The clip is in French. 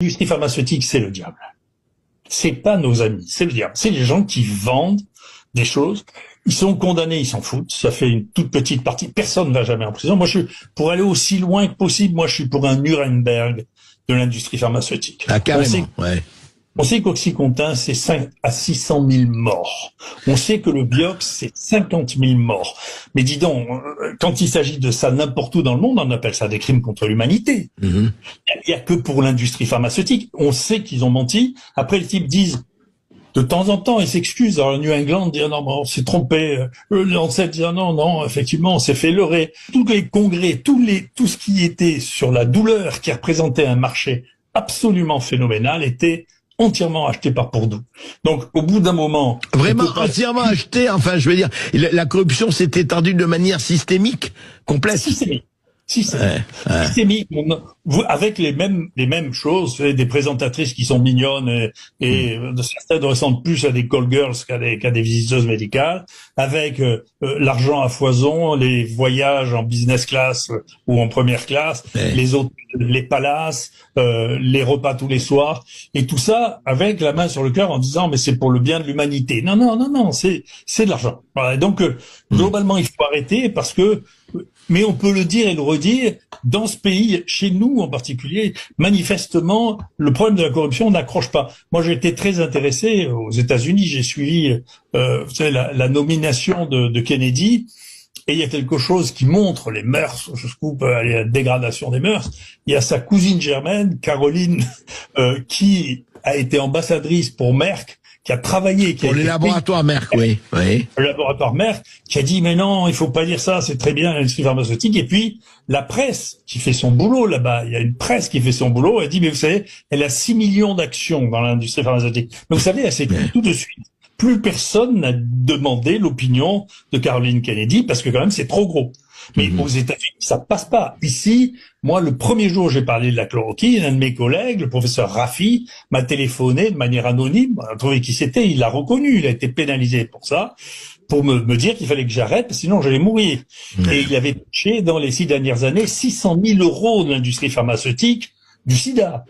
L'industrie pharmaceutique, c'est le diable. C'est pas nos amis, c'est le diable. C'est les gens qui vendent des choses. Ils sont condamnés, ils s'en foutent. Ça fait une toute petite partie. Personne ne va jamais en prison. Moi, pour aller aussi loin que possible, moi, je suis pour un Nuremberg de l'industrie pharmaceutique. Ah, carrément, ouais. On sait qu'Oxycontin, c'est 5 à 600 000 morts. On sait que le Vioxx, c'est 50 000 morts. Mais dis donc, quand il s'agit de ça n'importe où dans le monde, on appelle ça des crimes contre l'humanité. Il y a que pour l'industrie pharmaceutique. On sait qu'ils ont menti. Après, les types disent, de temps en temps, ils s'excusent. Alors, New England dit, non, on s'est trompé. Lancet dit, non, effectivement, on s'est fait leurrer. Tous les congrès, tout ce qui était sur la douleur qui représentait un marché absolument phénoménal était entièrement acheté par Purdue. Donc, au bout d'un moment... Vraiment entièrement acheté, enfin, je veux dire, la corruption s'est étendue de manière systémique, complète. Systémique, avec les mêmes choses, des présentatrices qui sont mignonnes et certaines ressemblent plus à des call girls qu'à des visiteuses médicales, avec l'argent à foison, les voyages en business class ou en première classe, les autres, les palaces, les repas tous les soirs, et tout ça avec la main sur le cœur en disant mais c'est pour le bien de l'humanité. Non, c'est de l'argent. Voilà. Donc globalement il faut arrêter parce que mais on peut le dire et le redire, dans ce pays, chez nous en particulier, manifestement, le problème de la corruption n'accroche pas. Moi, j'ai été très intéressé aux États-Unis, j'ai suivi vous savez, la nomination de Kennedy, et il y a quelque chose qui montre les mœurs, la dégradation des mœurs. Il y a sa cousine germaine, Caroline, qui a été ambassadrice pour Merck, qui a travaillé... Pour les laboratoires Merck, oui. Le laboratoire Merck, qui a dit, mais non, il faut pas dire ça, c'est très bien l'industrie pharmaceutique. Et puis, la presse qui fait son boulot là-bas, il y a une presse qui fait son boulot, elle dit, mais vous savez, elle a 6 millions d'actions dans l'industrie pharmaceutique. Mais vous savez, elle s'est dit tout de suite. Plus personne n'a demandé l'opinion de Caroline Kennedy, parce que quand même, c'est trop gros. Mais aux États-Unis, ça passe pas. Ici, moi, le premier jour où j'ai parlé de la chloroquine, un de mes collègues, le professeur Raffi, m'a téléphoné de manière anonyme, on a trouvé qui c'était, il l'a reconnu, il a été pénalisé pour ça, pour me dire qu'il fallait que j'arrête, sinon j'allais mourir. Et il avait touché, dans les 6 dernières années, 600 000 € de l'industrie pharmaceutique du sida.